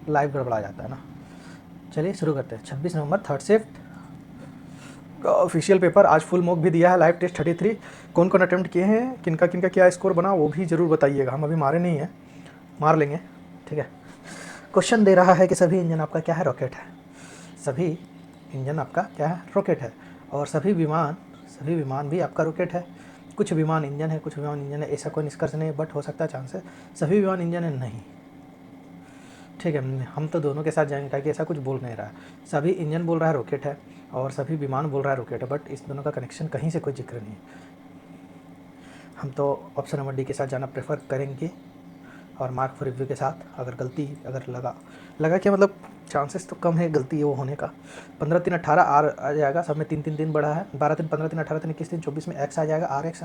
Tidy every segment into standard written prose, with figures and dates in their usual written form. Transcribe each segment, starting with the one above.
Live गड़बड़ा जाता है ना। चलिए शुरू करते हैं। 26 नवंबर थर्ड शिफ्ट का ऑफिशियल पेपर। आज फुल मॉक भी दिया है, लाइव टेस्ट 33। कौन कौन अटेम्प्ट किए हैं, किनका किनका क्या स्कोर बना, वो भी ज़रूर बताइएगा। हम अभी मारे नहीं हैं, मार लेंगे, ठीक है। क्वेश्चन दे रहा है कि सभी इंजन आपका क्या है, रॉकेट है। सभी इंजन आपका क्या है, रॉकेट है। और सभी विमान भी आपका रॉकेट है। कुछ विमान इंजन है, कुछ विमान इंजन है, ऐसा कोई निष्कर्ष नहीं, बट हो सकता है चांस है सभी विमान इंजन है, नहीं, ठीक है। हम तो दोनों के साथ जाएंगे, ताकि ऐसा कुछ बोल नहीं रहा है। सभी इंजन बोल रहा है रॉकेट है, और सभी विमान बोल रहा है रॉकेट है, बट इस दोनों का कनेक्शन कहीं से कोई जिक्र नहीं है। हम तो ऑप्शन नंबर डी के साथ जाना प्रेफर करेंगे, और मार्क फॉर रिव्यू के साथ। अगर लगा क्या, मतलब चांसेस तो कम है गलती वो होने का। 15 3 18 आर आ जाएगा, सब में 3 3 3 बढ़ा है। 12 3 15 3 18 3 21 3 24 में एक्स आ जाएगा, आर एक्स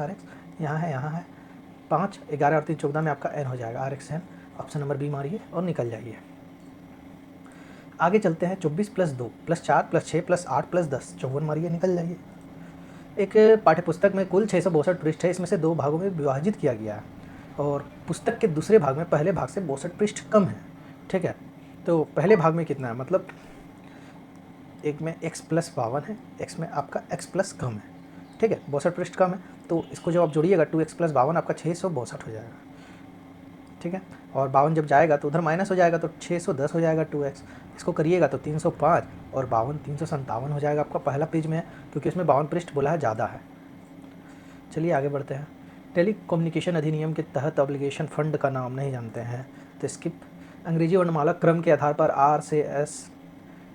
यहाँ है 5 11 और 3 14 में आपका एन हो जाएगा, R x n. Option number B मारिए और निकल जाइए। आगे चलते हैं। 24 + 2 + 4 + 6 + 8 + 10 54 मारिए, निकल जाइए। एक पाठ्यपुस्तक में कुल 662 पृष्ठ है, इसमें से 2 भागों में विभाजित किया गया है, और पुस्तक के दूसरे भाग में पहले भाग से 62 पृष्ठ कम है, ठीक है। तो पहले भाग में कितना है, मतलब एक में x + 52 है, x में आपका x + कम है, ठीक है, 62 पृष्ठ कम है। तो इसको जब आप जोड़िएगा 2x + 52 आपका 662 हो जाएगा, ठीक है। और 52 जब जाएगा तो उधर माइनस हो जाएगा, तो 610 हो जाएगा 2x। इसको करिएगा तो 305, और 52 357 हो जाएगा आपका पहला पेज में है, क्योंकि इसमें 52 पृष्ठ बोला है ज़्यादा है। चलिए आगे बढ़ते हैं। टेली कम्युनिकेशन अधिनियम के तहत ऑब्लिगेशन फंड का नाम नहीं जानते हैं तो स्किप। अंग्रेजी वर्णमाला क्रम के आधार पर आर से एस,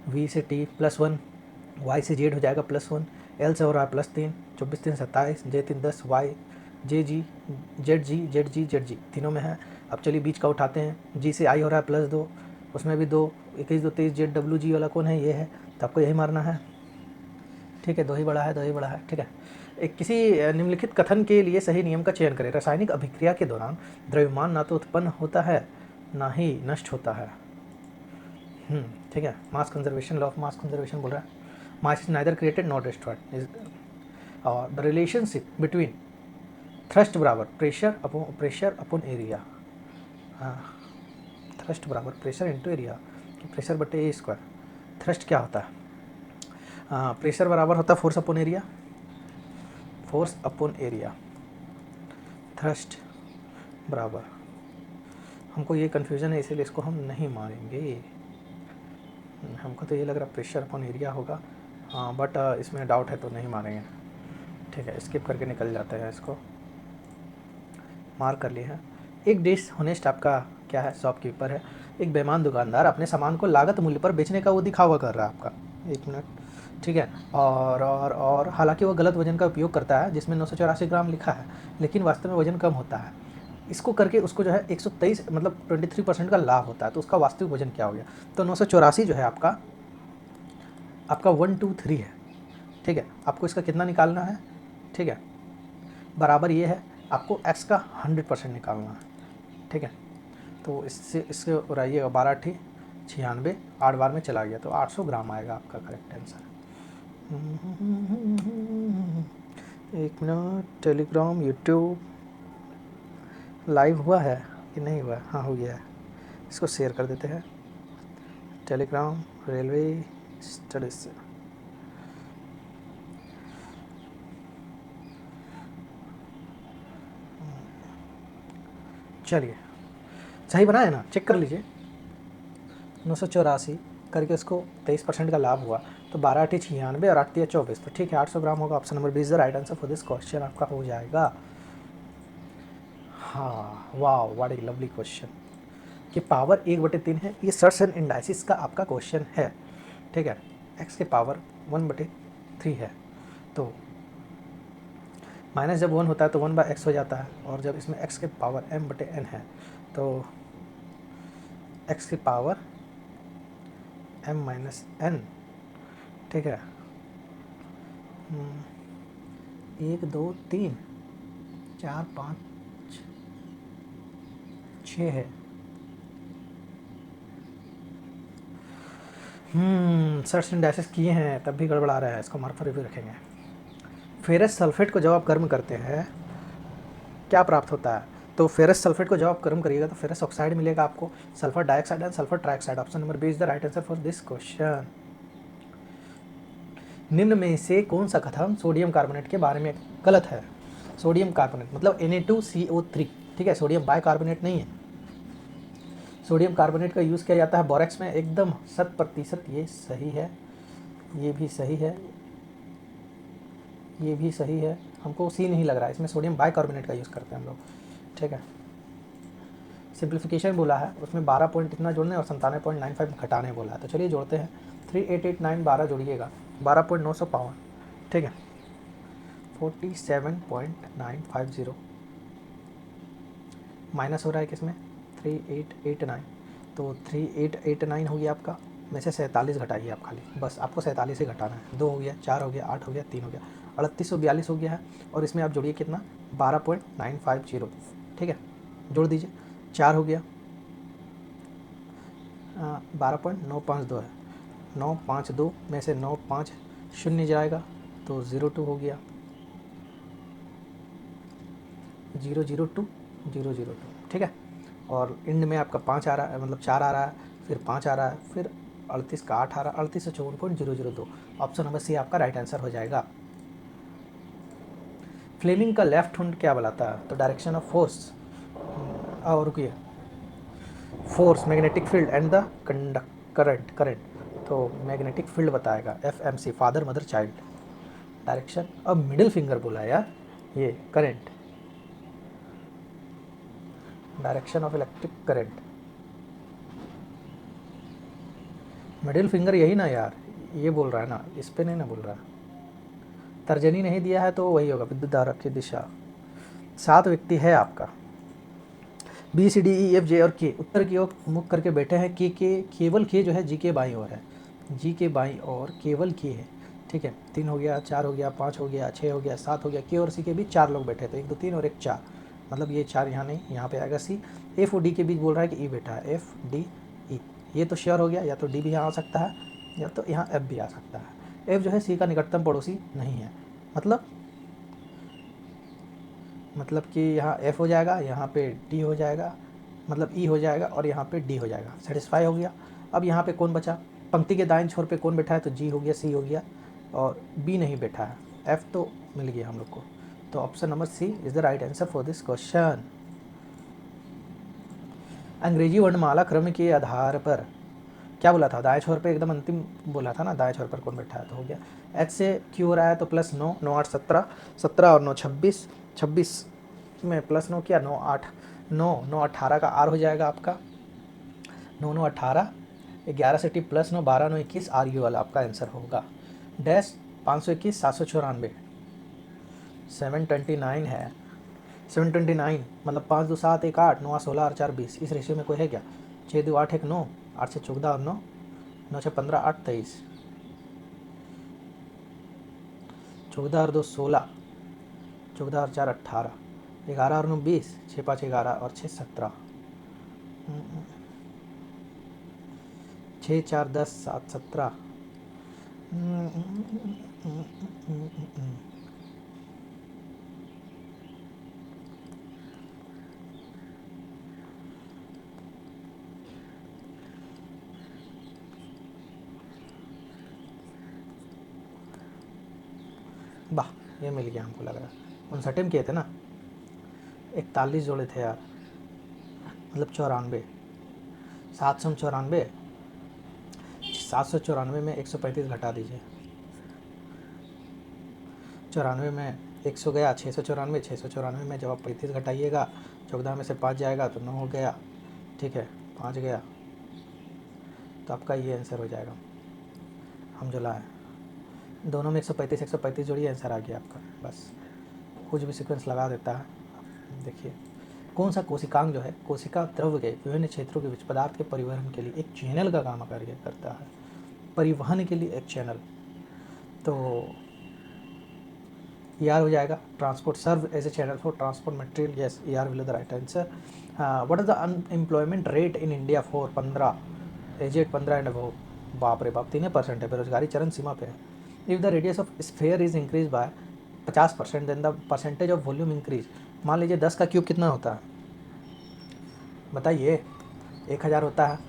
वी से टी +1, वाई से जेड हो जाएगा +1, एल से हो रहा है +3, 24 3 27, जे 3 10, वाई जे जी जेड जी तीनों में है। अब चलिए बीच का उठाते हैं। जी से आई हो रहा है +2, उसमें भी 2, 21 2 23, जेड डब्ल्यू जी वाला कौन है, ये है, तो आपको यही मारना है, ठीक है। 2 ही बड़ा है, ठीक है। एक किसी निम्नलिखित कथन के लिए सही नियम का चयन करें। रासायनिक अभिक्रिया के दौरान द्रव्यमान ना तो उत्पन्न होता है, ना ही नष्ट होता है, ठीक है। Mass conservation, law of mass conservation बोल रहा है। Mass is neither created not destroyed. और द रिलेशनशिप बिटवीन थ्रस्ट बराबर प्रेशर अपॉन एरिया, थ्रस्ट बराबर प्रेशर इंटू एरिया, प्रेशर बटे ए स्क्वायर। थ्रस्ट क्या होता है, प्रेशर बराबर होता है फोर्स अपॉन एरिया, थ्रस्ट बराबर, हमको ये कन्फ्यूज़न है इसीलिए इसको हम नहीं मारेंगे। हमको तो ये लग रहा है प्रेशर अपॉन एरिया होगा, हाँ, बट इसमें डाउट है तो नहीं मारेंगे, ठीक है। स्किप करके निकल जाते हैं, इसको मार्क कर लिए हैं। एक डिसहोनेस्ट आपका क्या है, शॉपकीपर है। एक बेईमान दुकानदार अपने सामान को लागत मूल्य पर बेचने का वो दिखावा कर रहा है आपका, 1 मिनट, ठीक है। और हालांकि वो गलत वजन का उपयोग करता है, जिसमें 984 ग्राम लिखा है, लेकिन वास्तव में वजन कम होता है। इसको करके उसको जो है 123 मतलब 23% का लाभ होता है, तो उसका वास्तविक वजन क्या हो गया। तो 984 जो है आपका 1 2 3 है, ठीक है। आपको इसका कितना निकालना है, ठीक है, बराबर ये है, आपको x का 100% निकालना है, ठीक है। तो इससे उड़ाइएगा, 12 ठी 96, 8 बार में चला गया, तो 800 ग्राम आएगा आपका correct answer. 1 minute, Telegram YouTube live हुआ है कि नहीं हुआ है, हाँ हो गया है। इसको शेयर कर देते हैं, टेलीग्राम रेलवे स्टडीज से। चलिए सही बना है ना, चेक कर लीजिए। 984 करके उसको 23% का लाभ हुआ, तो 12 8 96 और 8 24, तो ठीक है, 800 ग्राम होगा। Option number B is the right answer for this question आपका हो जाएगा। हाँ, वाह, व्हाट ए लवली क्वेश्चन। कि पावर 1/3 है, ये सर्च एंड इंडाइसिस का आपका क्वेश्चन है, ठीक है। एक्स के पावर 1/3 है, तो माइनस जब 1 होता है तो 1/x हो जाता है, और जब इसमें x के पावर m/n है, तो x की पावर m-n, ठीक है। 1 2 3 4 5 6 है। सर्च एंड डाइसिस किए हैं तब भी गड़बड़ा रहा है, इसको मार्क फॉर रिव्यू रखेंगे। फेरस सल्फेट को जब आप गर्म करते हैं क्या प्राप्त होता है, तो फेरस सल्फेट को जब आप गर्म करिएगा तो फेरस ऑक्साइड मिलेगा आपको, sulphur dioxide and sulphur trioxide. Option number B is the right answer for this question. निम्न में से कौन सा कथन सोडियम कार्बोनेट के बारे में गलत है? सोडियम कार्बोनेट मतलब Na2CO3, ठीक है, सोडियम बाइकार्बोनेट नहीं है। सोडियम कार्बोनेट का यूज़ किया जाता है बोरेक्स में, एकदम 100% ये सही है, ये भी सही है, ये भी सही है। हमको सी नहीं लग रहा है, इसमें सोडियम बाइकार्बोनेट का यूज़ करते हैं हम लोग, ठीक है। सिंप्लीफिकेशन बोला है, उसमें 12 पॉइंट इतना जोड़ने और 97.95 घटाने बोला है। तो चलिए जोड़ते हैं, 3889 12 जोड़िएगा, 12.952, ठीक है, 47.950 माइनस हो रहा है किसमें, 3889, तो 3889 हो गया आपका, में से 47 घटाइए आप खाली, बस आपको 47 ही घटाना है। 2 हो गया, 4 हो गया, 8 हो गया, 3 हो गया, 3842 हो गया है। और इसमें आप जोड़िए कितना, 12.950, ठीक है, जोड़ दीजिए, 4 हो गया, 12.952 है, 952 में से 95 शून्य जाएगा तो 02 हो गया, 002 002, ठीक है। और इंड में आपका 5 आ रहा है, मतलब 4 आ रहा है, फिर 5 आ रहा है, फिर 38 का 8 आ रहा है, 3854.002। ऑप्शन नंबर सी आपका राइट आंसर हो जाएगा। फ्लेमिंग का लेफ्ट हैंड क्या बताता है? तो डायरेक्शन ऑफ फोर्स, और रुकिए, force, magnetic field and the current, तो मैग्नेटिक फील्ड बताएगा। FMC, father mother child. Direction, अब मिडिल फिंगर बोला है यार, ये current, direction of electric current, middle finger यही ना यार, ये बोल रहा है ना, इस पे नहीं ना बोल रहा है। तर्जनी नहीं दिया है तो वही होगा, विद्युत धारा की दिशा। 7 व्यक्ति है आपका, BCDEFJ और के उत्तर की ओर मुख करके बैठे हैं। के केवल के जो है जी के बाईं ओर है, जी के बाईं ओर केवल के है, ठीक है। 3 हो गया, 4 हो गया, 5 हो गया, 6 हो गया, 7 हो गया। के और सी के बीच 4 लोग बैठे थे, 1 2 3 और 1 4, मतलब ये 4 यहाँ नहीं, यहाँ पे आएगा सी। F और D के बीच बोल रहा है कि E बैठा है, FDE, ये तो श्योर हो गया, या तो D भी यहाँ आ सकता है या तो यहाँ F भी आ सकता है। F जो है सी का निकटतम पड़ोसी नहीं है, मतलब कि यहाँ F हो जाएगा, यहाँ पे D हो जाएगा, मतलब E हो जाएगा और यहाँ पे D हो जाएगा। सेटिस्फाई हो गया। अब यहाँ पे कौन बचा, पंक्ति के दाएं छोर पे कौन बैठा है? तो G हो गया, C हो गया और B नहीं बैठा है, F तो मिल गया हम लोग को। तो option number C is the right answer for this question. अंग्रेजी वर्णमाला क्रम के आधार पर क्या बोला था? दाएं छोर पे एकदम अंतिम बोला था ना, दाएं छोर पर कौन बैठा है? तो हो गया, H से Q हो रहा है तो +9, 9 8 17, 17 और 9 26, 26 में +9 किया, 9 8 9 9 18 का R हो जाएगा आपका, 9 9 18, 11 से टी +9, 12 9 21, आर यू वाला आपका आंसर होगा। डैश 521 794, 729 है, 729 मतलब 5 2 7 1 8, 9 16 और 4 20, इस रेशियो में कोई है क्या? 6 2 8 1 9, 8 से 14 और 9, 9 6 15 8 23, 14 और 2 16, 14 और 4 18, 11 और 9 20, 6 5 11 और 6 17, 6 4 10 7 17, वाह, ये मिल गया हमको लग रहा है। 59 किए थे ना, 41 जोड़े थे यार, मतलब 94, 794, 794 में 135 घटा दीजिए, 94 में 100 गया, 694, 694 में जब आप 35 घटाइएगा, 14 में से 5 जाएगा तो 9 हो गया, ठीक है, 5 गया, तो आपका ये आंसर हो जाएगा। हम जो लाए दोनों में 135 135 जोड़िए, आंसर आ गया आपका। बस कुछ भी सीक्वेंस लगा देता है। देखिए, कौन सा कोशिकांग जो है कोशिका द्रव्य के विभिन्न क्षेत्रों के बीच पदार्थ के परिवहन के लिए एक चैनल का काम कार्य करता है, परिवहन के लिए एक चैनल। तो ER हो जाएगा, transport, serve as a channel for transport material, yes, ER will the right answer. What is the unemployment rate in India for 15 aged 15 and above? बाप रे बाप, 3% है, बेरोजगारी चरम सीमा पे है। If the radius of sphere is increase by 50%, then the percentage of volume increase. मान लीजिए 10 का क्यूब कितना होता है? बताइए, 1000 होता है,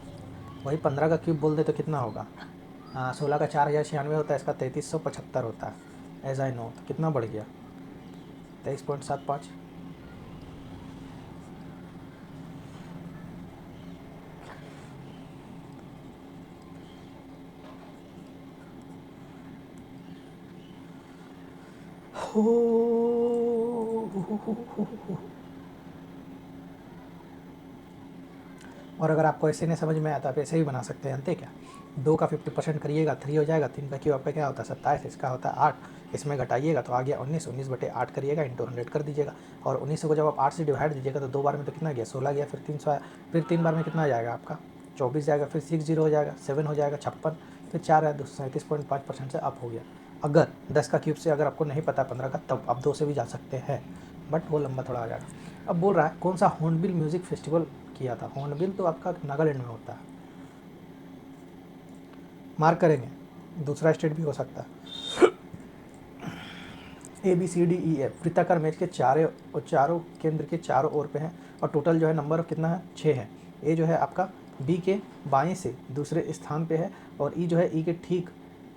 वही 15 का क्यूब बोल दे तो कितना होगा? हाँ, 16 का 4096 होता है, इसका 3375 होता है। एज आई नो, तो कितना बढ़ गया? 23.75। और अगर आपको ऐसे नहीं समझ में आता, आप ऐसे ही बना सकते हैं। जानते क्या, 2 का 50% करिएगा 3 हो जाएगा। 3 का क्यूब आपका क्या होता है? 27। इसका होता है 8। इसमें घटाइएगा तो आ गया 19। 19/8 करिएगा, इंटू 100 कर दीजिएगा। और 19 को जब आप 8 से डिवाइड दीजिएगा तो 2 बार में तो कितना गया? 16 गया, फिर 300 आया, फिर 3 बार में कितना आ जाएगा आपका? 24 जाएगा, फिर 6 जीरो हो जाएगा, 7 हो जाएगा 56, फिर 4 है 37.5% से अप हो गया। अगर 10 का क्यूब से अगर आपको नहीं पता 15 का, तब आप 2 से भी जा सकते हैं, बट वो लंबा थोड़ा आ जाएगा। अब बोल रहा है कौन सा हॉर्नबिल म्यूज़िक फेस्टिवल किया था? हॉर्नबिल तो आपका नागालैंड में होता है। मार्क करेंगे, दूसरा स्टेट भी हो सकता है। ABCDEF वृत्ताकार मैच के चारों केंद्र के चारों ओर पे हैं, और टोटल जो है नंबर कितना है? 6 है। ए जो है आपका बी के बाएं से दूसरे स्थान पे है, और ई जो है ई के ठीक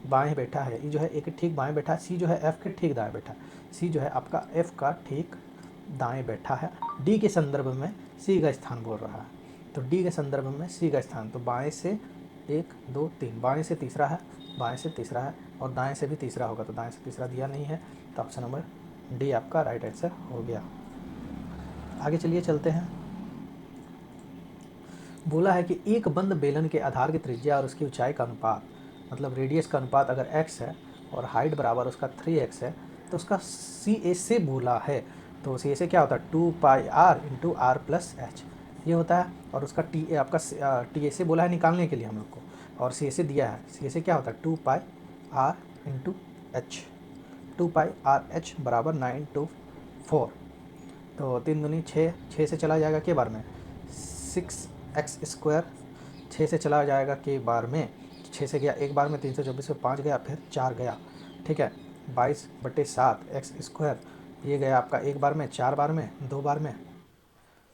बाएं बैठा है। ई जो है ए के ठीक बाएं बैठा है। सी जो है एफ के ठीक दाएं बैठा है। सी जो है आपका एफ का ठीक दाएं बैठा है। डी के संदर्भ में सी का स्थान बोल रहा है, तो डी के संदर्भ में सी का स्थान, तो बाएं से 1 2 3, बाएं से तीसरा है, बाएं से तीसरा है, और दाएं से भी तीसरा होगा, तो दाएं से तीसरा दिया नहीं है, तो ऑप्शन नंबर डी आपका राइट आंसर हो गया। आगे चलिए चलते हैं। बोला है कि एक बंद बेलन के आधार की त्रिज्या और उसकी ऊंचाई का अनुपात, मतलब रेडियस का अनुपात अगर x है और हाइट बराबर उसका 3x है, तो उसका सी ए से बोला है। तो सी ए से क्या होता है? 2πr into R plus H, ये होता है। और उसका टी ए आपका टी ए से बोला है निकालने के लिए हम लोग को, और सी ए से दिया है। सी ए से क्या होता है? 2πr into H. 2πr h बराबर 924। तो 3 दूनी 6, 6 से चला जाएगा के बार में 6x²। 6 से चला जाएगा के बार में, 6 से गया एक बार में, 324 में 5 गया, फिर 4 गया। ठीक है, 22/7 x²। ये गया आपका एक बार में, 4 बार में, 2 बार में।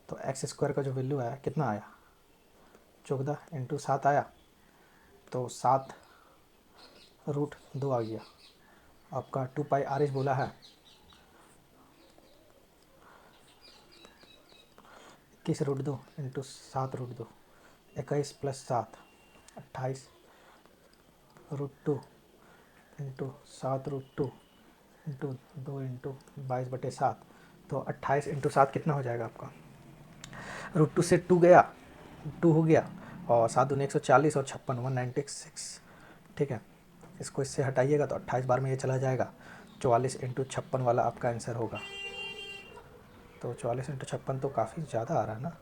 तो x² का जो वैल्यू आया कितना आया? 14 इंटू 7 आया, तो 7√2 आ गया आपका। 2πr बोला है। 21√2 इंटू 7√2, 21 + 7 28√2 इंटू 7√2 इंटू 2 इंटू 22/7, तो 28 इंटू 7 कितना हो जाएगा आपका? √2 से 2 गया, 2 हो गया, और 7 दूनी 140, और 56 196। ठीक है, इसको इससे हटाइएगा तो 28 बार में ये चला जाएगा। 44 इंटू 56 वाला आपका आंसर होगा। तो 44 इंटू 56 तो काफ़ी ज़्यादा आ रहा है ना।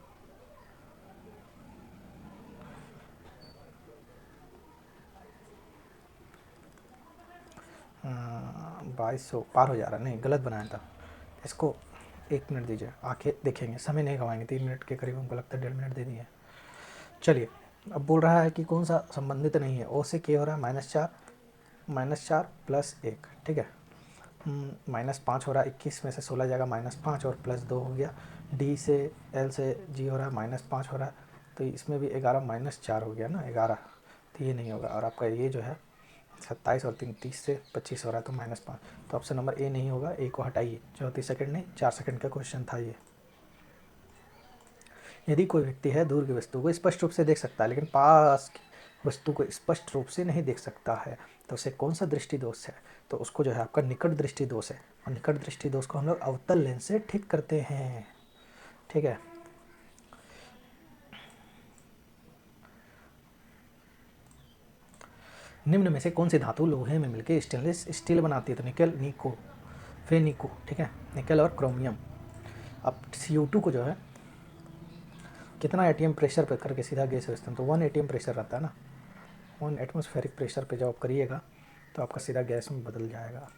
2200 पार हो जा रहा, नहीं गलत बनाया था इसको। 1 मिनट दीजिए, आके देखेंगे, समय नहीं गवाएंगे। 3 मिनट के करीब हमको लगता है, 1.5 मिनट दे दिए। चलिए, अब बोल रहा है कि कौन सा संबंधित नहीं है। ओ से के हो रहा है -4 + 1। ठीक है, -5 हो रहा है, 21 में से 16 जाएगा -5, और +2 हो गया। डी से एल से जी हो रहा है, -5 हो रहा है, तो इसमें भी 11 -4 हो गया ना, 11, तो ये नहीं होगा। और आपका ये जो है 27 और 3 30 से 25 हो रहा है, तो -5, तो ऑप्शन नंबर ए नहीं होगा। ए को हटाइए। 34 सेकंड नहीं, 4 सेकंड का क्वेश्चन था ये। यदि कोई व्यक्ति है दूर की वस्तु को स्पष्ट रूप से देख सकता है, लेकिन पास की वस्तु को स्पष्ट रूप से नहीं देख सकता है, तो उसे कौन सा दृष्टि दोष है? तो उसको जो है आपका निकट दृष्टि दोष है, और निकट दृष्टि दोष को हम लोग अवतल लेंस से ठीक करते हैं। ठीक है, निम्न में से कौन सी धातु लोहे में मिलकर स्टेनलेस स्टील बनाती है? तो निकल, निको, फेनिको। ठीक है, निकल और क्रोमियम। अब CO2 को जो है कितना ATM प्रेशर पे करके सीधा गैस भेजते हैं? तो 1 ATM प्रेशर रहता है ना। 1 एटमॉस्फेरिक प्रेशर पे जब आप करिएगा तो आपका सीधा गैस में बदल जाएगा।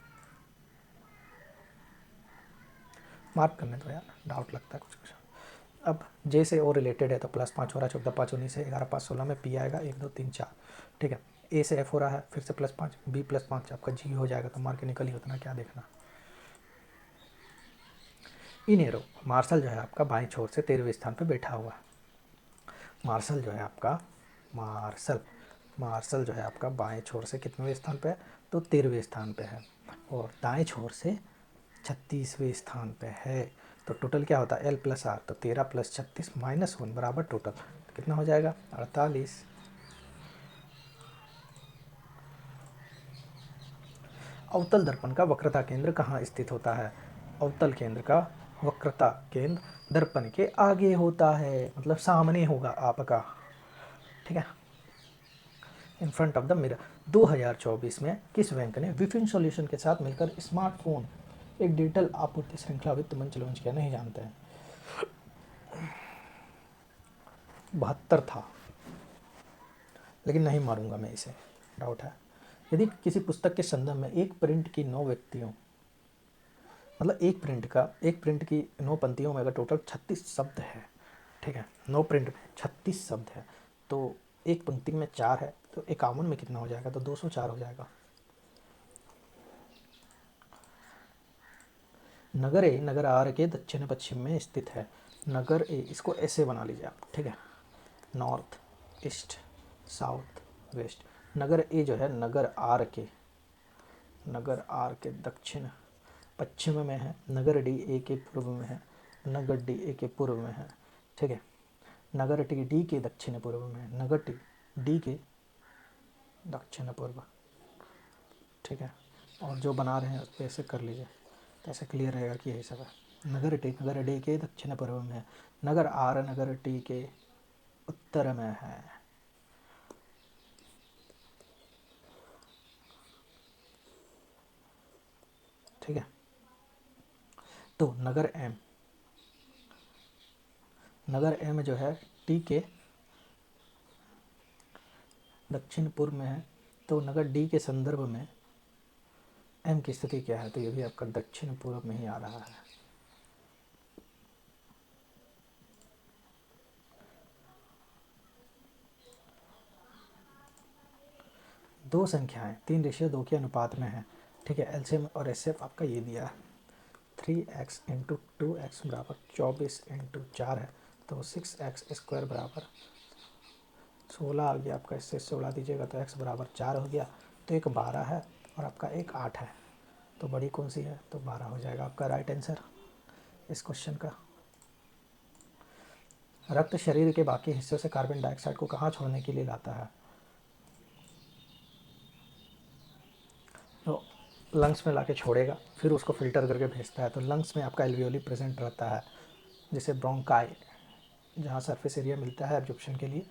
मार्क करने दो यार, डाउट लगता है कुछ कुछ। अब जे से ओ रिलेटेड है, तो +5 हो रहा है, 14 5 19 है, 11 5 16 में पी आएगा, 1 2 3 4। ठीक है, ए से एफ हो रहा है, फिर से +5, बी +5 आपका जी हो जाएगा, तो मार के निकल ही उतना, क्या देखना। इन एरो मार्शल जो है आपका बाएं छोर से 13वें स्थान पर बैठा हुआ है। मार्शल जो है आपका, मार्शल मार्शल जो है आपका बाएं छोर से कितवें स्थान पे है, तो 13वें स्थान पे है, और दाएं छोर से 36वें स्थान पे है। तो टोटल क्या होता है, एल प्लस आर, तो 13 + 36 -1 बराबर टोटल कितना हो जाएगा, 48। अवतल दर्पण का वक्रता केंद्र कहाँ स्थित होता है, अवतल केंद्र का वक्रता केंद्र दर्पण के आगे होता है, मतलब सामने होगा आपका, ठीक है, in front of the mirror. 2024 में किस बैंक ने विफिन सॉल्यूशन के साथ मिलकर स्मार्टफोन एक डिजिटल आपूर्ति श्रृंखला वित्त मंच लॉन्च किया, नहीं जानते हैं। 72 था, लेकिन नहीं मारूंगा मैं इसे, डाउट है। यदि किसी पुस्तक के संदर्भ में एक प्रिंट की 9 व्यक्तियों, मतलब एक प्रिंट की 9 पंक्तियों में अगर टोटल 36 शब्द है, ठीक है, 9 प्रिंट में 36 शब्द है, तो एक पंक्ति में 4 है, तो 51 में कितना हो जाएगा, तो 204 हो जाएगा। नगर ए नगर आर के दक्षिण पश्चिम में स्थित है। नगर ए, इसको ऐसे बना लीजिए आप, ठीक है, नॉर्थ ईस्ट साउथ वेस्ट। नगर ए जो है नगर आर के दक्षिण पश्चिम में है, नगर डी ए के पूर्व में है, नगर डी ए के पूर्व में है, ठीक है, नगर टी डी के दक्षिण पूर्व में है, नगर टी डी के दक्षिण पूर्व, ठीक है। और जो बना रहे हैं उस पर ऐसे कर लीजिए, तो ऐसे क्लियर रहेगा कि यही सब है। नगर डी के दक्षिण पूर्व में है, नगर आर नगर टी के उत्तर में है, ठीक है। तो नगर एम जो है टी के दक्षिण पूर्व में है, तो नगर डी के संदर्भ में एम की स्थिति क्या है, तो ये भी आपका दक्षिण पूर्व में ही आ रहा है। दो संख्याएं 3:2 के अनुपात में है, ठीक है, एलसीएम और एचसीएफ आपका ये दिया है, 3x × 2x बराबर 24 × 4 है, तो 6x² बराबर 16 आ गया आपका, इससे 16 दीजिएगा तो x बराबर 4 हो गया, तो एक 12 है और आपका एक 8 है, तो बड़ी कौन सी है, तो 12 हो जाएगा आपका राइट आंसर इस क्वेश्चन का। रक्त शरीर के बाकी हिस्सों से कार्बन डाइऑक्साइड को कहाँ छोड़ने के लिए लाता है, तो लंग्स में लाके छोड़ेगा, फिर उसको फिल्टर करके भेजता है, तो लंग्स में आपका एल्वियोली प्रेजेंट रहता है, जैसे ब्रोंकाई, जहाँ सरफेस एरिया मिलता है एब्जॉर्प्शन के लिए,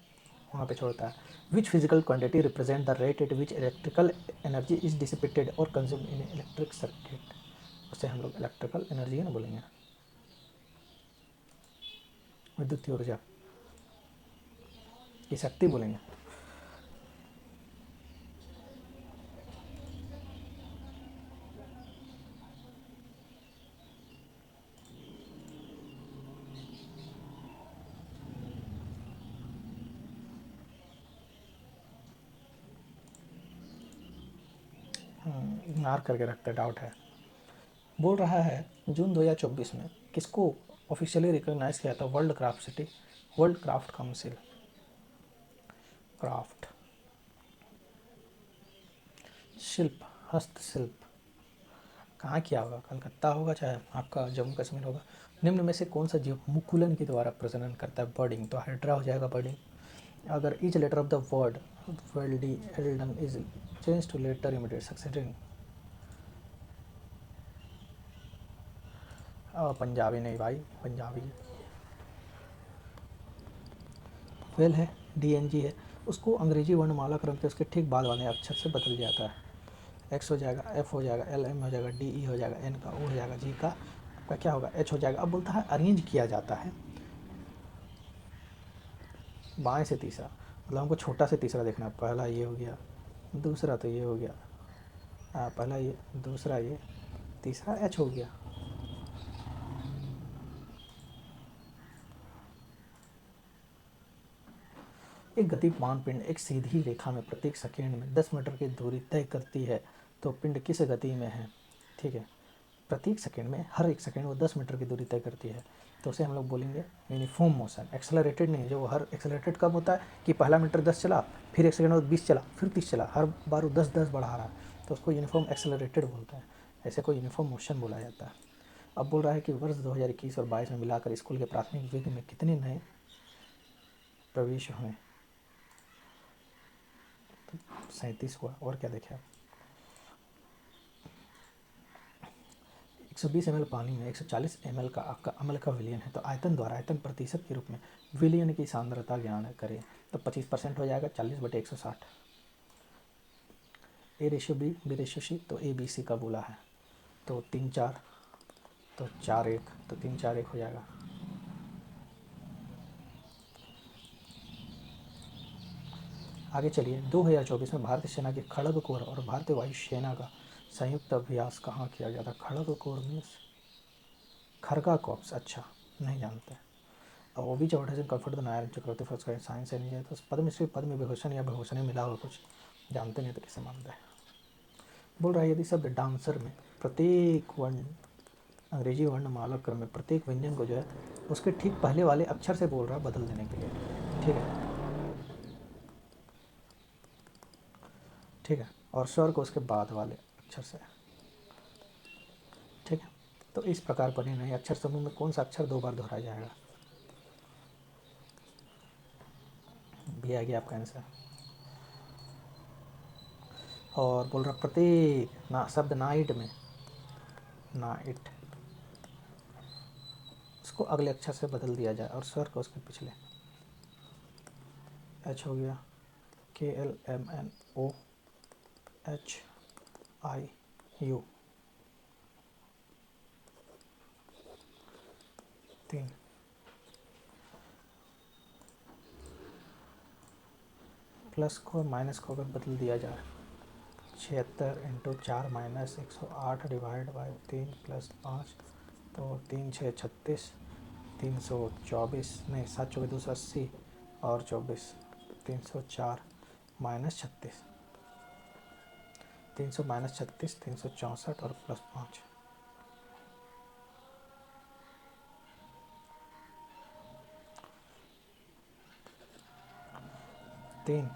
वहाँ पे छोड़ता है। Which physical quantity represent the rate at which electrical energy is dissipated और कंज्यूम इन इलेक्ट्रिक सर्किट, उसे हम लोग इलेक्ट्रिकल एनर्जी है ना बोलेंगे, विद्युत ऊर्जा की शक्ति बोलेंगे। इग्नोर करके रखते, डाउट है। बोल रहा है जून 2024 में किसको ऑफिशियली रिकॉग्नाइज किया था, वर्ल्ड क्राफ्ट काउंसिल, क्राफ्ट शिल्प, हस्तशिल्प कहाँ किया होगा, कलकत्ता होगा, चाहे आपका जम्मू कश्मीर होगा। निम्न में से कौन सा जीव मुकुलन के द्वारा प्रजनन करता है, बर्डिंग, तो हाइड्रा हो जाएगा बर्डिंग। अगर each letter of the word वेल्डी एल्डन is change to letter immediate succeeding, Punjabi नहीं भाई, पंजाबी वेल है, डीएनजी है, उसको अंग्रेजी वर्णमाला क्रम के उसके ठीक बाद वाले अक्षर से बदल जाता है, एक्स हो जाएगा, एफ हो जाएगा, एल एम हो जाएगा, डी ई हो जाएगा, एन का ओ हो जाएगा, जी का आपका क्या होगा, एच हो जाएगा। अब बोलता है अरेंज किया जाता है बाएं से तीसरा, मतलब हमको छोटा से तीसरा देखना है, पहला ये हो गया, दूसरा तो ये हो गया, पहला ये, दूसरा ये, तीसरा एच हो गया। एक गतिमान पिंड एक सीधी रेखा में प्रत्येक सेकेंड में 10 मीटर की दूरी तय करती है, तो पिंड किस गति में है, ठीक है, प्रत्येक सेकंड में, हर एक सेकंड वो 10 मीटर की दूरी तय करती है, तो उसे हम लोग बोलेंगे यूनिफॉर्म मोशन। एक्सेलरेटेड नहीं, जो हर एक्सेलरेटेड कब होता है कि पहला मीटर 10 चला, फिर एक सेकंड में 20 चला, फिर 30 चला, हर बार वो 10-10 बढ़ा रहा है, तो उसको यूनिफॉर्म एक्सेलरेटेड बोलते हैं। ऐसे को यूनिफॉर्म मोशन बोला जाता है। अब बोल रहा है कि वर्ष 2021 और 22 में मिलाकर स्कूल के प्राथमिक वर्ग में कितने नए प्रवेश हुए? 37 हुआ, और क्या देखें आप। 120 ml पानी में 140 ml का आपका अम्ल का विलयन है, तो आयतन द्वारा आयतन प्रतिशत के रूप में विलयन की सांद्रता ज्ञान करें, तो 25% हो जाएगा 40/160। A/B, B/C, तो ABC का बोला है, तो 3-4, तो 4-1, तो 3-4-1 हो जाएगा। आगे चलिए, 2024 में भारतीय सेना के खड़ग कोर और भारतीय वायुसेना का संयुक्त अभ्यास कहाँ किया गया था? Khadag corps means Kharga corps, अच्छा नहीं जानते। अब वो भी चौड़े comfort the Nair Chakravarti first का साइंस है, नहीं है तो पद्मश्री पद्म विभूषण या विभूषण मिला हुआ कुछ जानते नहीं तो किसे मानते हैं। बोल रहा है यदि शब्द डांसर में प्रत्येक वर्ण अंग्रेजी वर्णमाला क्रम में प्रत्येक व्यंजन को जो है उसके ठीक पहले वाले अक्षर से बोल रहा है बदल देने के लिए, ठीक है, ठीक है, और स्वर को उसके बाद वाले अक्षर से, ठीक है। तो इस प्रकार बने नए अक्षर समूह में कौन सा अक्षर 2 बार दोहराया जाएगा? भी आ गया आपका आंसर। और बोल रहा प्रत्येक ना शब्द नाइट में नाइट उसको अगले अक्षर से बदल दिया जाए और स्वर को उसके पिछले। H हो गया KLMNOHIU 3, प्लस को माइनस को अगर बदल दिया जाए 76 × 4 - 108 डिवाइड बाई 3 + 5, तो 3×6 = 36, 324 नहीं 7 × 4 = 280 और 24 304 - 36, 300 - 36 364 और +5, 3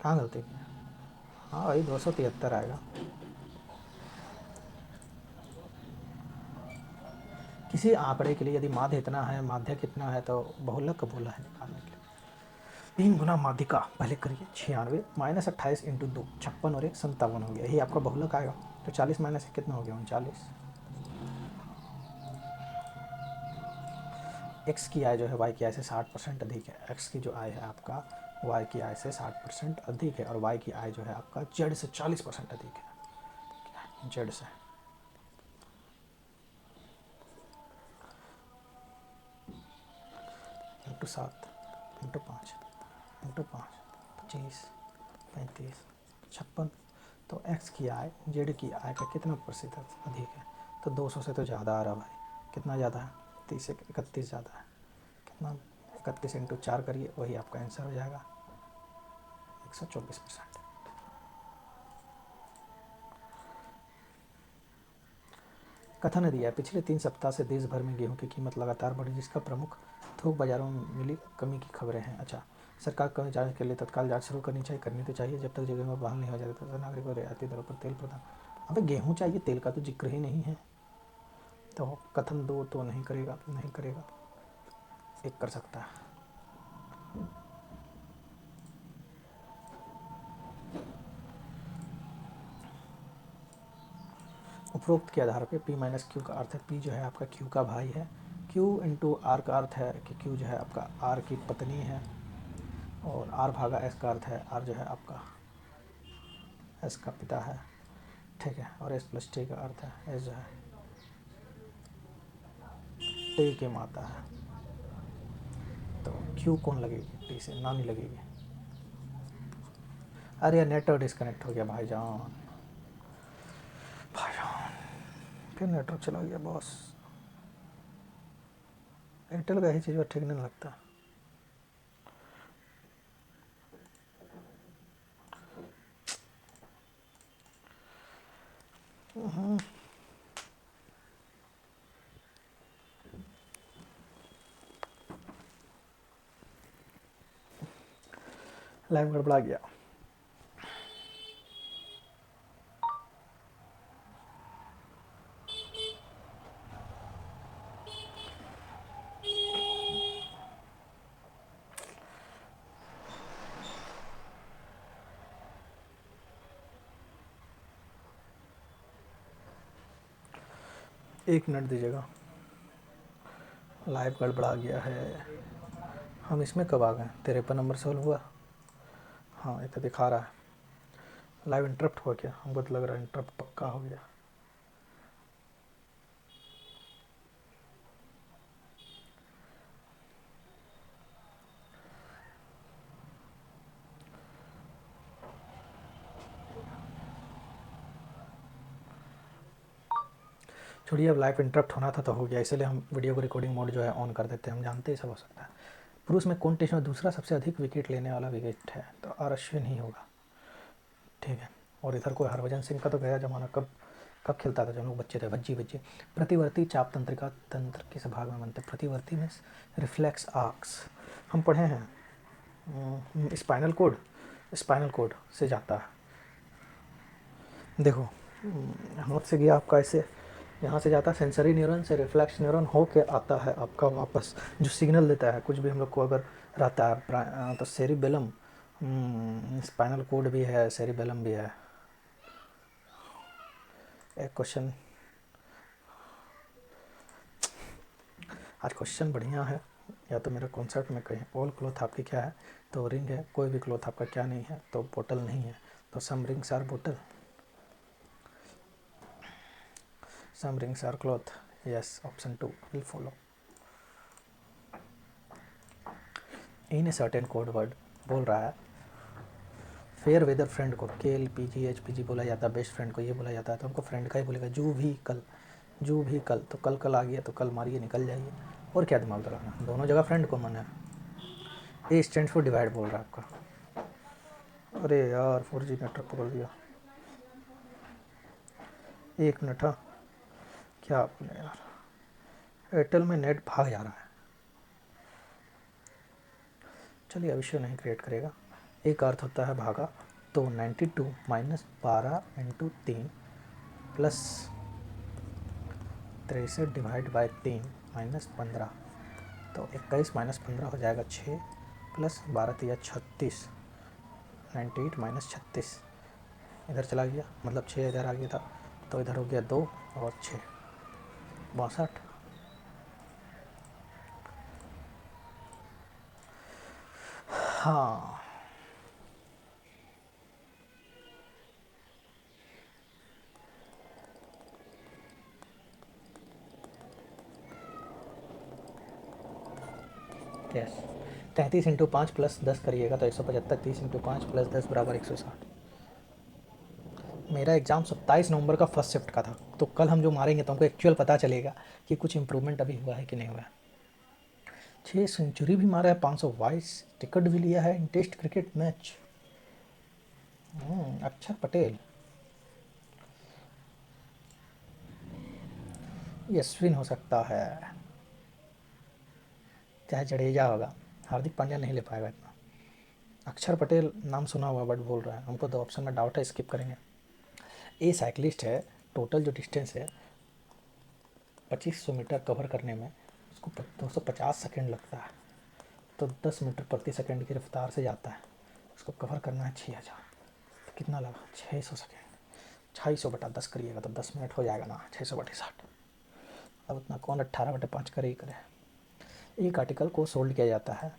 कहाँ गलती की? हाँ वही 273 आएगा। किसी आंकड़े के लिए यदि माध्य इतना है, माध्य कितना है, तो बहुलक बोला है निकालने के लिए। 3 गुना माध्यिका पहले करिए 96 - 28 × 2 56 और 1 57 हो गया, यही आपका बहुलक आएगा। तो 40 - 1 कितना हो गया? 39। एक्स की आय जो है वाई की आय से 60% अधिक है। एक्स की जो आय है आपका वाई की आय से 60% अधिक है, और वाई की आय जो है आपका जेड से 40% अधिक है, जेड से। इंटू 7 इंटू 5 इंटू 5 25 35 56, तो एक्स की आय जेड की आय का कितना प्रतिशत अधिक है? तो 200 से तो ज़्यादा आ रहा भाई, कितना ज़्यादा है? 30 से 31 ज़्यादा है। कितना? 31 × 4 करिए, वही आपका आंसर हो जाएगा 124%। कथन दिया है पिछले 3 सप्ताह से देश भर में गेहूं की कीमत लगातार बढ़ी, जिसका प्रमुख थोक बाजारों में मिली कमी की खबरें हैं। अच्छा, सरकार को जांच के लिए तत्काल जांच शुरू करनी चाहिए, करनी तो चाहिए, जब तक गेहूं में बहाल नहीं हो जाता तो नागरिकों को रियायती दरों पर तेल प्रदान। अबे गेहूँ चाहिए, तेल का तो जिक्र ही नहीं है, तो कथन 2 तो नहीं करेगा, नहीं करेगा, एक कर सकता है। उपरोक्त के आधार पे P - Q का अर्थ है, P जो है आपका Q का भाई है, Q × R का अर्थ है कि Q जो है आपका R की पत्नी है, और R/S का अर्थ है R जो है आपका S का पिता है, ठीक है, और S + T का अर्थ है S जो है T की माता है। तो Q कौन लगेगी? T से नानी लगेगी। अरे यार नेटवर्क डिस्कनेक्ट हो गया भाईजान, भाईजान फिर नेटवर्क चला गया बॉस। एयरटेल का ही चीज़ ठीक नहीं लगता। लाइव गड़बड़ा गया। एक मिनट दीजिएगा, लाइव गड़बड़ा गया है। हम इसमें कब आ गए? 53 नंबर सॉल्व हुआ। हाँ ये तो दिखा रहा है। लाइव इंटरप्ट हुआ क्या? हमको तो लग रहा है इंटरप्ट पक्का हो गया। छोड़िए, अब लाइव इंटरप्ट होना था तो हो गया, इसलिए हम वीडियो को रिकॉर्डिंग मोड जो है ऑन कर देते हैं। हम जानते हैं सब हो सकता है। पुरुष में कौन टेस्ट में दूसरा सबसे अधिक विकेट लेने वाला विकेट है? तो आर अश्विन ही होगा। ठीक है। और इधर कोई हरभजन सिंह का तो गया जमाना, कब कब खेलता था जब हम लोग बच्चे थे, भज्जी भज्जी। प्रतिवर्ती चाप तंत्रिका तंत्र किस भाग में बनते हैं? प्रतिवर्ती में रिफ्लेक्स आर्क्स हम पढ़े हैं। स्पाइनल कोड, स्पाइनल कोड से जाता है। देखो हाथ से गया आपका ऐसे, यहाँ से जाता है सेंसरी न्यूरॉन से, रिफ्लेक्स न्यूरॉन हो के आता है आपका वापस, जो सिग्नल देता है कुछ भी हम लोग को अगर रहता है तो सेरिबेलम, स्पाइनल कोड भी है, सेरिबेलम भी है। एक क्वेश्चन, आज क्वेश्चन बढ़िया है। या तो मेरा कॉन्सेप्ट में कहीं ऑल क्लॉथ आपकी क्या है, तो रिंग है। कोई भी क्लॉथ आपका क्या नहीं है, तो बोतल नहीं है, तो सम rings are bottle, some rings are cloth. Yes, option 2 will follow. In a certain code word बोल रहा है फेयर वेदर फ्रेंड को K L P G H P G बोला जाता है, बेस्ट फ्रेंड को ये बोला जाता है, तो हमको फ्रेंड का ही बोलेगा। जू भी कल, जू भी कल, तो कल कल आ गया तो कल मारिए निकल जाइए। और क्या दिमाग लगाना, दोनों जगह फ्रेंड को मन है। ए स्टैंड फॉर डिवाइड बोल रहा है आपका। अरे यार 4G नेटवर्क पकड़ दिया। एक मिनट। हाँ क्या आपने यार, एयरटेल में नेट भाग जा रहा है। चलिए अब इश्यू नहीं क्रिएट करेगा। एक अर्थ होता है भागा, तो 92 minus 12 × 3 plus 63 divide by 3 minus 15, तो 21 माइनस 15 हो जाएगा 6 प्लस 12 तिया 36, 98 माइनस 36 इधर चला गया, मतलब 6 इधर आ गया था, तो इधर हो गया 2 और 6 62। हाँ यस, 33 × 5 प्लस 10 करिएगा तो 175, 30 × 5 प्लस 10 बराबर 160। मेरा एग्ज़ाम 27 नवंबर का फर्स्ट शिफ्ट का था, तो कल हम जो मारेंगे तो हमको एक्चुअल पता चलेगा कि कुछ इम्प्रूवमेंट अभी हुआ है कि नहीं हुआ है। 6 सेंचुरी भी मारा है, 522 टिकट भी लिया है इन टेस्ट क्रिकेट मैच। अक्षर पटेल, यशविन हो सकता है, चाहे जडेजा होगा। हार्दिक पांड्या नहीं ले पाएगा इतना। अक्षर पटेल नाम सुना हुआ बट बोल रहा है, हमको दो ऑप्शन में डाउट है, स्किप करेंगे। ए साइकिलिस्ट है, टोटल जो डिस्टेंस है 2500 मीटर कवर करने में उसको 250 सेकेंड लगता है, तो 10 मीटर प्रति सेकेंड की रफ्तार से जाता है, उसको कवर करना है 6000, तो कितना लगा 600 सेकेंड। 250/10 करिएगा तो 10 मिनट हो जाएगा ना, 600/60। अब उतना कौन 18/5 करे ही करे। एक आर्टिकल को सोल्ड किया जाता है,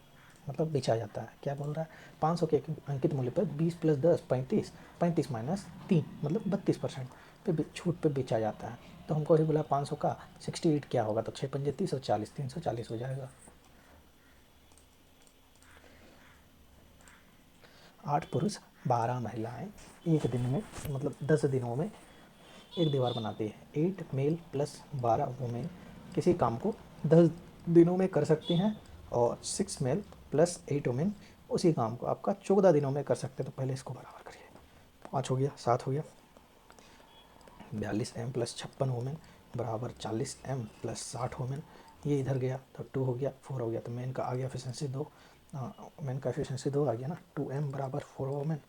मतलब बेचा जाता है, क्या बोल रहा है, 500 के अंकित मूल्य पर 20 + 10 35, 35 माइनस 3 मतलब 32% पे छूट पे बेचा जाता है। तो हमको ही बोला 500 का 68 क्या होगा, तो 6 पंजे 340, 340 हो जाएगा। 8 पुरुष 12 महिलाएं एक दिन में, मतलब 10 दिनों में एक दीवार बनाती है। 8 मेल प्लस 12 वुमेन किसी काम को 10 दिनों में कर सकती हैं, और 6 मेल प्लस 8 वुमेन उसी काम को आपका 14 दिनों में कर सकते हैं। तो पहले इसको बराबर करिए, 5 हो गया, 7 हो गया, 42m प्लस 56 वोमेन बराबर 40m प्लस 60 वोमेन। ये इधर गया तो 2 हो गया, 4 हो गया, तो मेन का आ गया एफिशिएंसी 2, मेन का एफिशिएंसी 2 आ गया ना, 2m बराबर 4 वोमेन।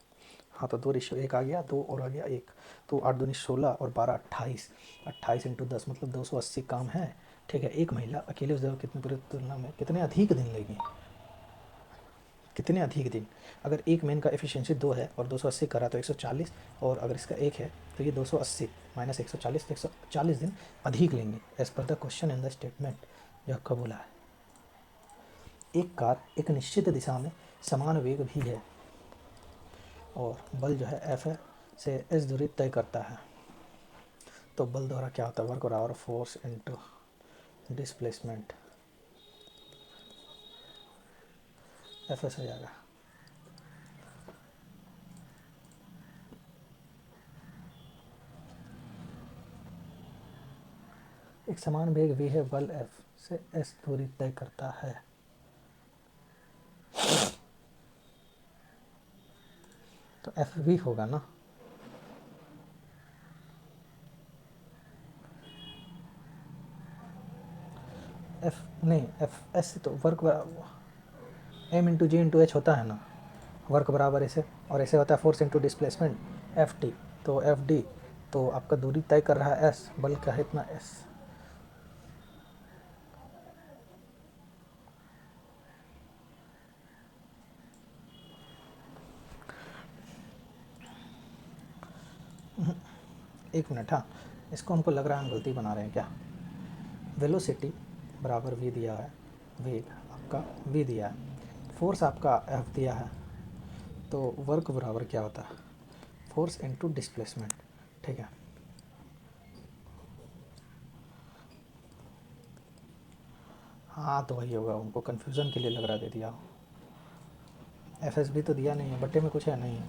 हाँ तो 2:1 आ गया, 2 और आ गया 1, तो 8 दूनी 16 और 12 28, 28 इंटू 10 मतलब 280 काम है। ठीक है, एक महिला अकेले उस जगह कितने पूरे तुलना में कितने अधिक दिन लेगी, कितने अधिक दिन। अगर एक मेन का एफिशिएंसी 2 है और 280 करा तो 140, और अगर इसका 1 है तो ये 280 माइनस 140 तो 140 दिन अधिक लेंगे as per the question in the statement जो आपका बोला है। एक कार एक निश्चित दिशा में समान वेग भी है और बल जो है एफ है से एस दूरी तय करता है, तो बल द्वारा क्या होता है, वर्क बराबर force into displacement, F S हो जाएगा। एक समान वेग v है, बल F से s दूरी तय करता है। तो एफ भी होगा ना, एफ नहीं, एफ एस तो वर्क एम इंटू जी इंटू एच होता है ना, वर्क बराबर ऐसे, और ऐसे होता है force into displacement F T, तो एफ डी तो आपका दूरी तय कर रहा है एस, बल का है इतना एस। एक मिनट, हाँ इसको हमको लग रहा है हम गलती बना रहे हैं क्या। वेलोसिटी बराबर v दिया है, वेग आपका v दिया है, फोर्स आपका f दिया है, तो वर्क बराबर क्या होता है, फोर्स इनटू डिस्प्लेसमेंट। ठीक है, हाँ तो वही होगा, उनको कन्फ्यूज़न के लिए लग रहा दे दिया। एफ एस भी तो दिया नहीं है, बट्टे में कुछ है नहीं,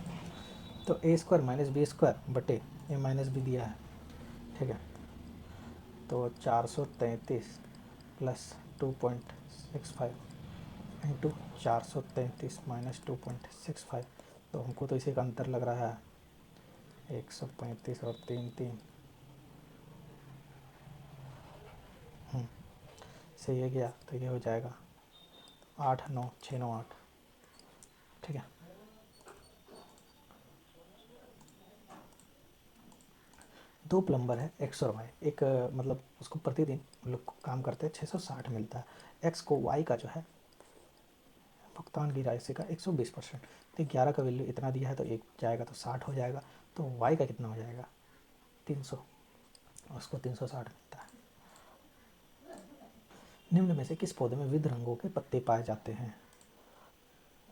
तो ए स्क्वायर माइनस बी स्क्वायर बटे ए माइनस बी दिया है। ठीक है, तो 433 प्लस 2.65 इंटू 433 माइनस 2.65, तो हमको तो इसी का अंतर लग रहा है 135 और 3 से ये गया तो ये हो जाएगा 8 9 6 9 8। ठीक है, दो प्लम्बर है एक्स और वाई, एक मतलब उसको प्रतिदिन उन लोग को काम करते हैं 660 मिलता है, एक्स को वाई का जो है भुगतान की राशि का 120%, तो 11 का वैल्यू इतना दिया है तो एक जाएगा तो 60 हो जाएगा, तो वाई का कितना हो जाएगा 300, उसको 360 मिलता है। निम्न में से किस पौधे में विविध रंगों के पत्ते पाए जाते हैं।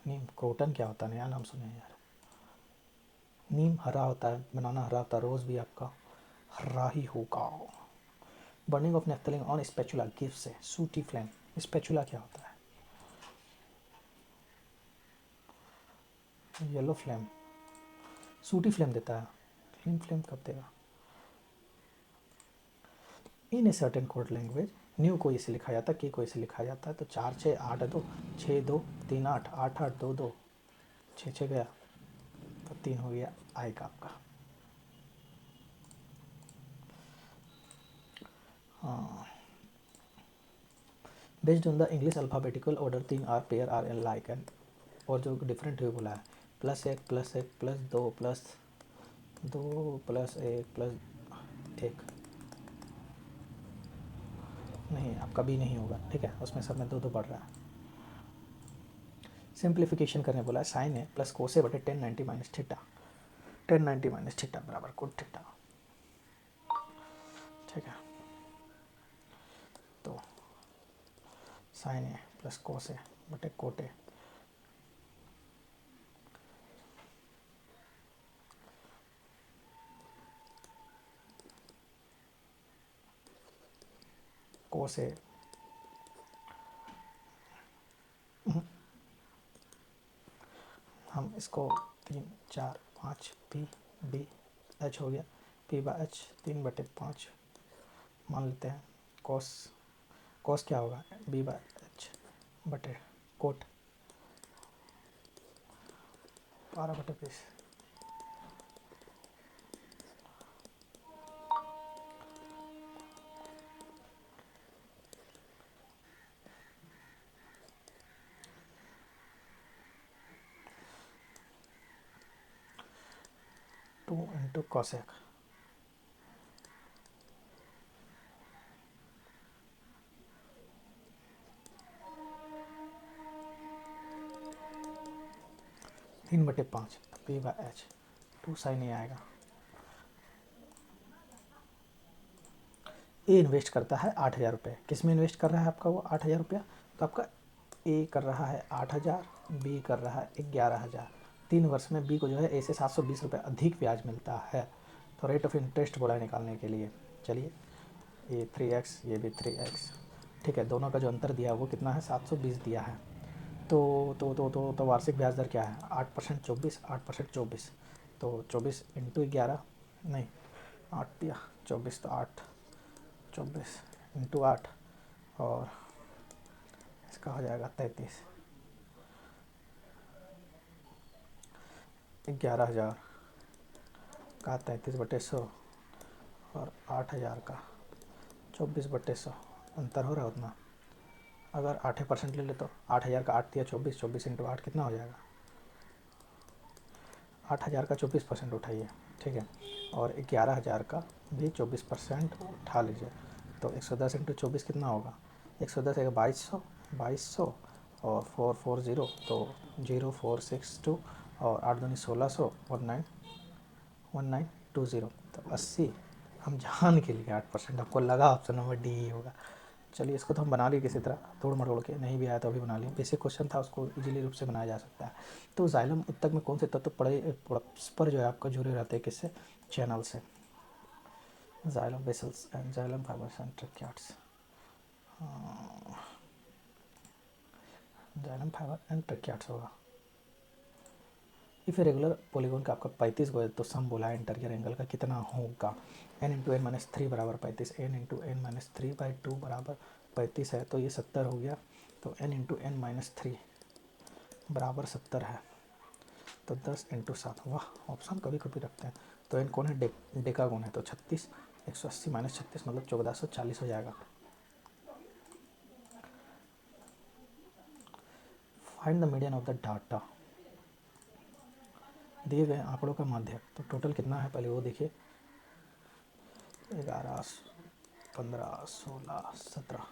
नीम, क्रोटन क्या होता है, नया नाम सुने हैं यार। नीम हरा होता है, बनाना हरा होता है, रोज़ भी आपका हरा ही होगा। Burning of naphthalene on spatula gives ए सूटी फ्लेम, स्पेचुला क्या होता है, येलो फ्लेम, सूटी फ्लेम देता है, क्लीन फ्लेम कब देगा। In a certain code language, new को इसे लिखा जाता है, के को इसे लिखा जाता है, तो 4 6 8 2 6 2 3 8 8 8 2 2 6 6 गया तो 3 हो गया आई का आपका। हाँ, based on the English alphabetical order 3 R pair R N like and, और जो डिफरेंट हुए बोला है +1 +1 +2 +2 +1 +1 नहीं, आपका भी नहीं होगा। ठीक है, उसमें सब में 2 2 बढ़ रहा है। सिंप्लीफिकेशन करने बोला है, साइन है प्लस कोसे बटे 1090 माइनस थीटा, 1090 माइनस थीटा बराबर कोट थीटा। ठीक है, तो साइन ए प्लस कोस ए बटे कोट ए, कोस ए हम इसको 3 4 5 पी बी एच हो गया, पी बाई एच 3/5 मान लेते हैं। कोस कोस क्या होगा, बी बाई एच बटे कोट 12/20। 2 इंटू कॉसेक, तीन बटे पाँच पी बाई एच, 2 साइन नहीं आएगा। ए इन्वेस्ट करता है 8,000 रुपये, किस में इन्वेस्ट कर रहा है आपका वो 8,000 रुपया? तो आपका ए कर रहा है 8,000, बी कर रहा है 11,000। 3 वर्ष में बी को जो है ए से 720 रुपये अधिक ब्याज मिलता है। तो रेट ऑफ इंटरेस्ट बोला है निकालने के लिए। चलिए, ये 3x, ये भी 3x, ठीक है। दोनों का जो अंतर दिया है वो कितना है? 720 दिया है। तो वार्षिक ब्याज दर क्या है? 8% 24, 8% 24, तो 24 इंटू 11, नहीं 8 दिया, 24 तो 8, 24 इंटू 8, और इसका हो जाएगा 33। 11,000 का 33/100 और 8,000 का 24/100, अंतर हो रहा है उतना। अगर 8% ले ले तो 8,000 का 8 दिया 24, 24 इंटू 8 कितना हो जाएगा? 8,000 का 24% उठाइए, ठीक है, और 11,000 का भी 24% उठा लीजिए। तो 110 इंटू 24 कितना होगा? 110 है 2200, 2200 और 440, तो 0462 और 8 दूनी 1600, 1920, तो 80। हम जान के लिए 8%, आपको लगा ऑप्शन नंबर डी ही होगा। चलिए, इसको तो हम बना लिए किसी तरह तोड़ मरोड़ के, नहीं भी आया तो अभी बना लिए। बेसिक क्वेश्चन था, उसको इजीली रूप से बनाया जा सकता है। तो जाइलम उत्तक में कौन से तत्व परस्पर जो है आपका जुड़े रहते हैं? किससे? चैनल से। Xylem vessels and xylem fibres and tracheids, xylem fibre and tracheids होगा। इफ ए रेगुलर पॉलीगॉन का आपका 35 को है तो सम बोला है इंटीरियर एंगल का कितना होगा? n इंटू एन माइनस 3 बराबर 35, n इंटू एन माइनस 3/2 बराबर 35 है, तो ये 70 हो गया। तो n इंटू एन माइनस 3 बराबर 70 है, तो 10 इंटू 7। वाह, ऑप्शन कभी कभी रखते हैं। तो n कौन है? डेका कौन है? तो 36, 180 माइनस 36 मतलब 1440 हो जाएगा। Find the median of the data, दिए गए आंकड़ों का माध्य। तो टोटल कितना है पहले वो देखिए, 11, 15, 16, 17,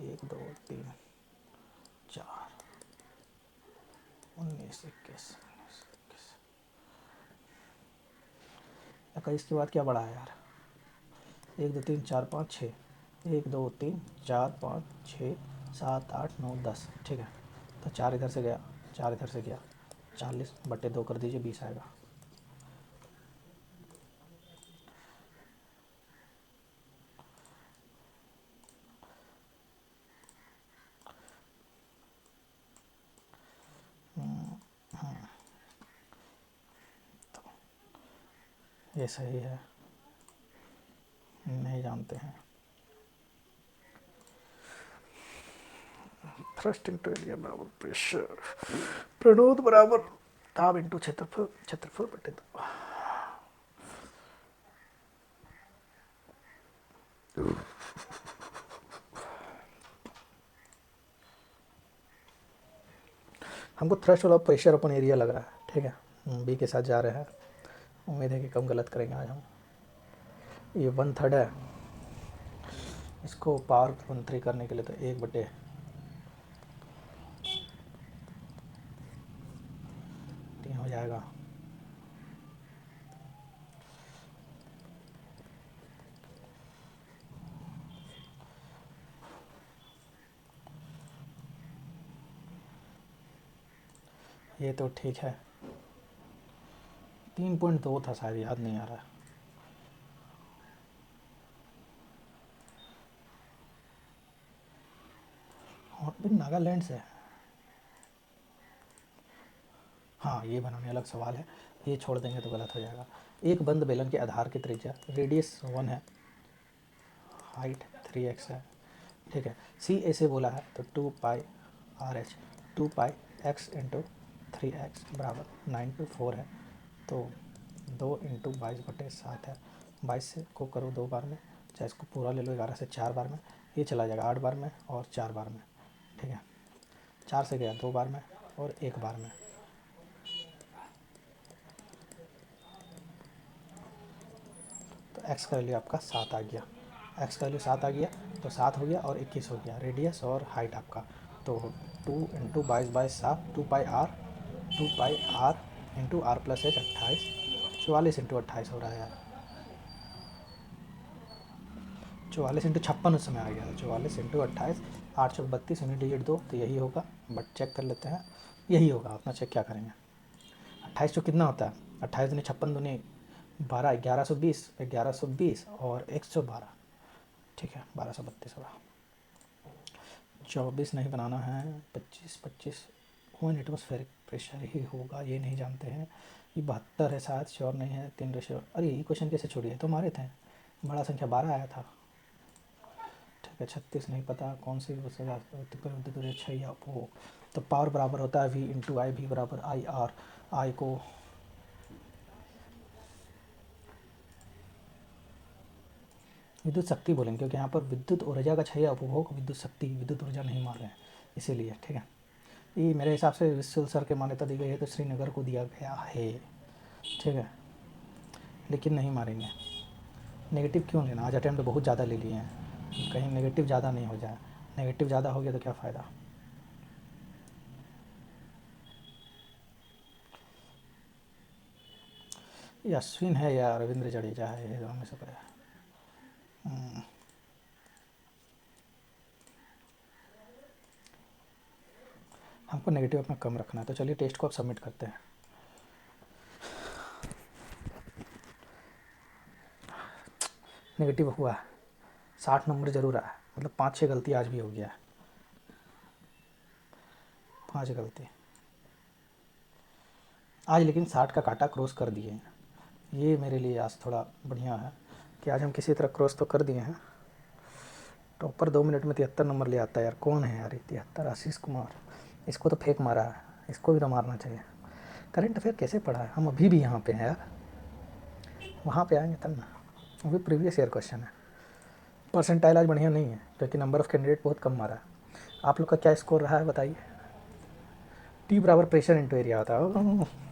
1, 2, 3, 4, 19, 21, 21 के बाद क्या बढ़ा है यार? 1, 2, 3, 4, 5, 6, 1, 2, 3, 4, 5, 6, 7, 8, 9, 10, ठीक है। तो 4 इधर से गया, 4 इधर से गया, 40/2 कर दीजिए, 20 आएगा। ये सही है, नहीं जानते हैं। थ्रस्ट इंटू एरिया बराबर प्रेशर, प्रणोद बराबर दाब इंटू क्षेत्रफल, क्षेत्रफल बटे दाब। हमको थ्रस्ट वाला प्रेशर अपन एरिया लग रहा है, ठीक है। बी के साथ जा रहे हैं, उम्मीद है कि कम गलत करेंगे आज हम। ये 1/3 है, इसको पावर 1/3 करने के लिए तो 1/3 हो जाएगा। ये तो ठीक है, 3.2 था शायद, याद नहीं आ रहा। और भी नागालैंड से। हाँ, ये बनाने अलग सवाल है, ये छोड़ देंगे तो गलत हो जाएगा। एक बंद बेलन के आधार की त्रिज्या रेडियस 1 है, हाइट 3x है, ठीक है। सी ऐसे बोला है तो 2πRh, 2πx इंटू 3x बराबर 9/4 है, तो 2 इंटू 22/7 है। 22 से को करो 2 बार में, चाहे इसको पूरा ले लो, 11 से 4 बार में, ये चला जाएगा 8 बार में और 4 बार में, ठीक है। 4 से गया 2 बार में और 1 बार में। एक्स का वैल्यू आपका 7 आ गया, एक्स का वैल्यू 7 आ गया तो 7 हो गया और 21 हो गया रेडियस और हाइट आपका। तो 2 into 22/7 2 pi R into R plus H 28, 44 into 28 हो रहा है यार, 44 इंटू 56 उस समय आ गया, 44 इंटू 28, 8 चौक 32 यूनिट डिजिट 2, तो यही होगा। बट चेक कर लेते हैं, यही होगा, अपना चेक क्या करेंगे। 28 चौक कितना होता है, 28 दूनी 56 दूनी 12, 1120, 1120 और 112, ठीक है 1232 होगा। 24 नहीं बनाना है, 25 वन एटमॉस्फेरिक प्रेशर ही होगा, ये नहीं जानते हैं। ये 72 है शायद, श्योर नहीं है। 3 रेशियो, अरे ये क्वेश्चन कैसे छोड़िए, तो हमारे थे, बड़ा संख्या 12 आया था, ठीक है। 36 नहीं पता, कौन सी छैया वो, तो पावर बराबर होता है वी इंटू आई, भी बराबर आई आर, आई को विद्युत शक्ति बोलेंगे, क्योंकि यहाँ पर विद्युत ऊर्जा का छैया उपभोग विद्युत शक्ति, विद्युत ऊर्जा नहीं मान रहे हैं इसीलिए, ठीक है। ये मेरे हिसाब से विश्व सर के मान्यता दी गई है तो श्रीनगर को दिया गया है, ठीक है, लेकिन नहीं मारेंगे। नेगेटिव क्यों लेना, आज अटैम्प्ट बहुत ज़्यादा ले लिए हैं, कहीं नेगेटिव ज़्यादा नहीं हो जाए, नेगेटिव ज़्यादा हो गया तो क्या फ़ायदा। ये अश्विन है या रविंद्र जडेजा है, ये दोनों में से कोई है। हमको नेगेटिव अपना कम रखना है, तो चलिए टेस्ट को अब सबमिट करते हैं। नेगेटिव हुआ है, 60 नंबर ज़रूर आया, मतलब 5-6 गलती आज भी हो गया है, 5 गलती आज, लेकिन 60 का कांटा क्रॉस कर दिए हैं। ये मेरे लिए आज थोड़ा बढ़िया है कि आज हम किसी तरह क्रॉस तो कर दिए हैं। टॉपर 2 मिनट में 73 नंबर ले आता है यार, कौन है यार 73, आशीष कुमार, इसको तो फेक मारा है, इसको भी तो मारना चाहिए। करंट अफेयर कैसे पढ़ा है, हम अभी भी यहाँ पे हैं यार, वहाँ पे आएंगे तब ना, वो भी प्रीवियस ईयर क्वेश्चन है। परसेंटाइल आज बढ़िया नहीं है क्योंकि नंबर ऑफ़ कैंडिडेट बहुत कम मारा है। आप लोग का क्या स्कोर रहा है बताइए। टी बराबर प्रेशर इंटू एरिया होता है।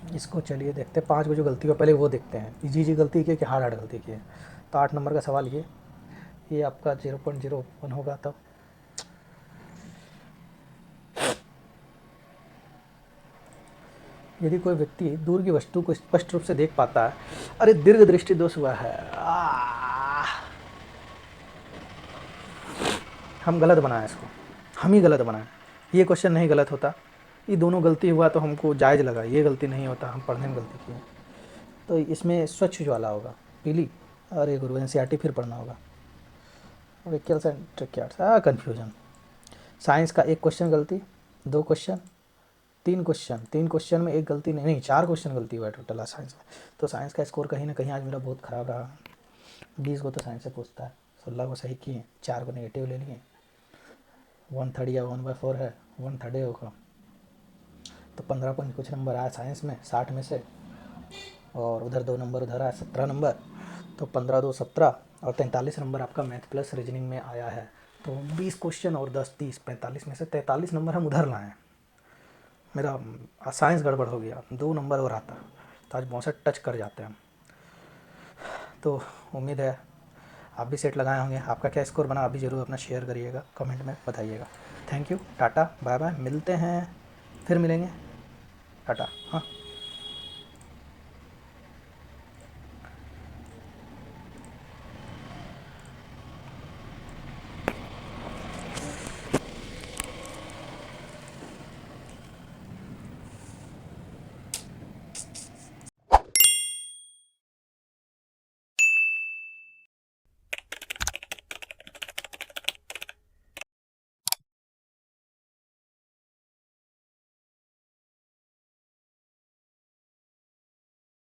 इसको चलिए देखते हैं, 5 को जो गलती हुआ पहले वो देखते हैं, इजी गलती की है कि हार्ड गलती की है। तो 8 नंबर का सवाल ये आपका 0.01 होगा तब। यदि कोई व्यक्ति दूर की वस्तु को स्पष्ट रूप से देख पाता है, अरे दीर्घ दृष्टि दोष हुआ है, हम गलत बनाए इसको, हम ही गलत बनाए। ये क्वेश्चन नहीं गलत होता, ये दोनों गलती हुआ तो हमको जायज़ लगा, ये गलती नहीं होता, हम पढ़ने में गलती किए। तो इसमें स्वच्छ ज्वाला होगा, पीली, अरे गुरु एनसीईआरटी फिर पढ़ना होगा, व्हीकल्स एंड ट्रिकयार्ड्स, कन्फ्यूजन। साइंस का 1 क्वेश्चन गलती, 2 क्वेश्चन, 3 क्वेश्चन, 3 क्वेश्चन में 1 गलती नहीं 4 क्वेश्चन गलती हुआ है टोटल साइंस में। तो साइंस का स्कोर कहीं ना कहीं आज मेरा बहुत ख़राब रहा। 20 को तो साइंस से पूछता है, 16 को सही किए, 4 को नेगेटिव ले लिए, 1/3 या 1/4 है, 1/3 होगा, तो 15 पॉइंट कुछ नंबर आया साइंस में 60 में से, और उधर 2 नंबर उधर आया 17 नंबर, तो 15 2 17 और 43 नंबर आपका मैथ प्लस रीजनिंग में आया है। तो 20 क्वेश्चन और 10 30 45 में से 43 नंबर हम उधर लाएँ। मेरा साइंस गड़बड़ हो गया, 2 नंबर और आता तो आज 62 टच कर जाते हैं हम। तो उम्मीद है आप भी सेट लगाए होंगे। आपका क्या स्कोर बना अभी ज़रूर अपना शेयर करिएगा, कमेंट में बताइएगा। Thank you, tata bye bye, मिलते हैं, फिर मिलेंगे, टाटा। हाँ।